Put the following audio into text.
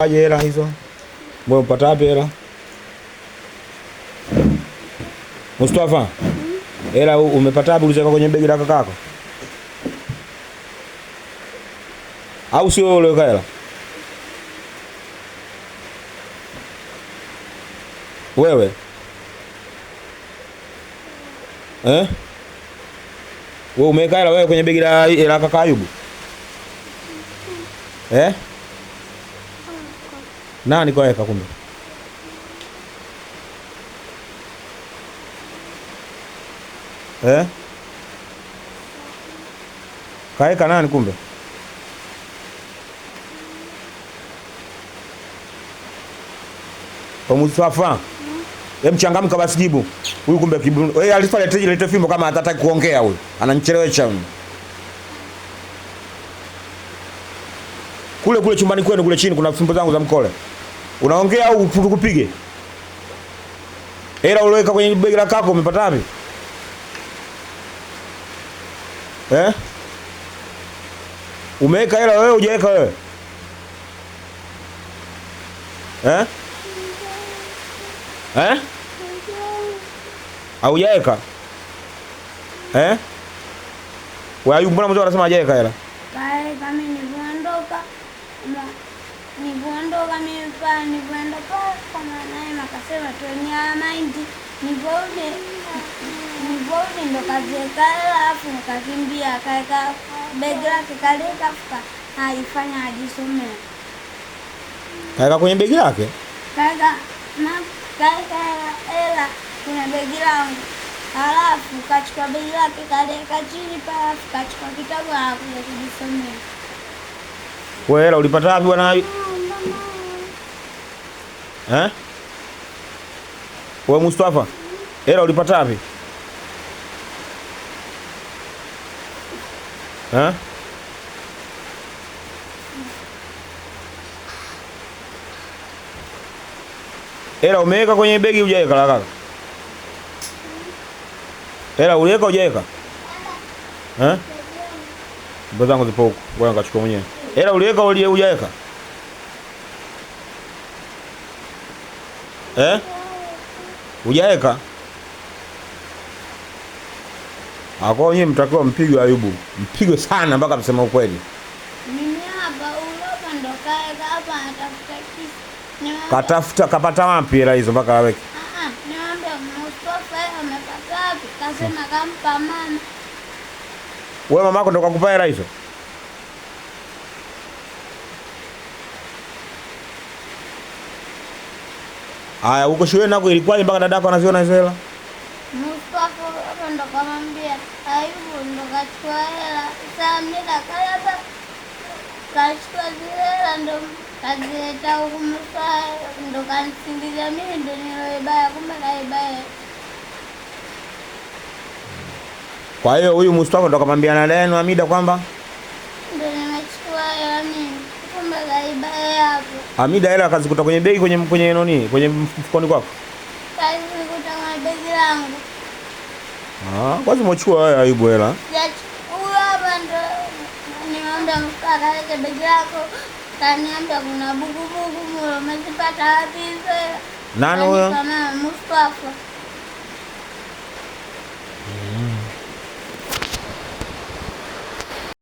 Aje hela hizo? Mbona upata wapi hela? Mustafa, hela umepata wapi uliweka kwenye begi la kakako? Au sio wewe uliweka hela? Wewe? Wewe umeweka hela wewe kwenye begi la kaka Ayubu? Nani kaweka kumbe? Kaeka nani kumbe? Mustafa. Mchangamka basi jibu. Huyu kumbe kibu. Wewe alifanya lete fimbo kama hatataki kuongea huyu. Ananichelewesha. Kule chumbani kwenu kule chini kuna fimbo zangu za mkole. Unaongea au tukupige? Hela uliweka kwenye begi la kako umepata wapi? Umeweka hela wewe hujaweka wewe? Hujaweka? Wewe mbona mzee anasema hajaweka hela? Kama nilivyoondoka nilivyoondoka kama naye akasema tuenia mind nilivyorudi ndo kaziweka hela afu nikakimbia akaeka begi lake kaleka haifanya ajisomea. Kaeka kwenye begi lake? Kaeka hela kwenye begi langu. Halafu kachukua begi lake kaleka chini pale kachukua kitabu anakuja kujisomea. Wewe hela ulipata wapi bwana? Wewe Mustafa, hela ulipata wapi? Hela umeweka kwenye begi hujaweka la kaka? Hela uliweka hujaweka? Mbona zangu zipo huko. Ngoja nikachukua mwenyewe. Hela uliweka hujaweka? Hujaweka? Kwa hiyo mtakiwa mpigwe Ayubu. Mpigwe sana mpaka msema ukweli. Mimi hapa ulopa ndo kaeka hapa atafuta kisi. Katafuta kapata wapi hela hizo mpaka aweke? Niambia Mustafa amepata wapi? Kasema kampa mama. Wewe mamako ndo kakupa hela hizo? Haya, huko shule nako ilikuwaje mpaka dadako anaziona hizo hela? Mustafa hapa ndo kamwambia Ayubu ndo kachukua hela. Sasa mimi hapa kachukua zile hela ndo kazileta huko Mustafa ndo kanisingizia mimi ndo niloibaya kumbe kaibaya. Kwa hiyo huyu Mustafa ndo kamwambia na Leno Hamida kwamba ndo nimechukua hela mimi kumbe kaibaya hapo. Hamida hela kazikuta kwenye begi kwenye nini? Kwenye mfukoni kwako? Kazikuta kwenye begi langu. Kwanza umechukua wewe Ayubu hela? Huyu hapa ndo nimeambia mkaka lete begi lako. Kaniambia kuna buku umezipata wapi hizo? Nani huyo? Mustafa.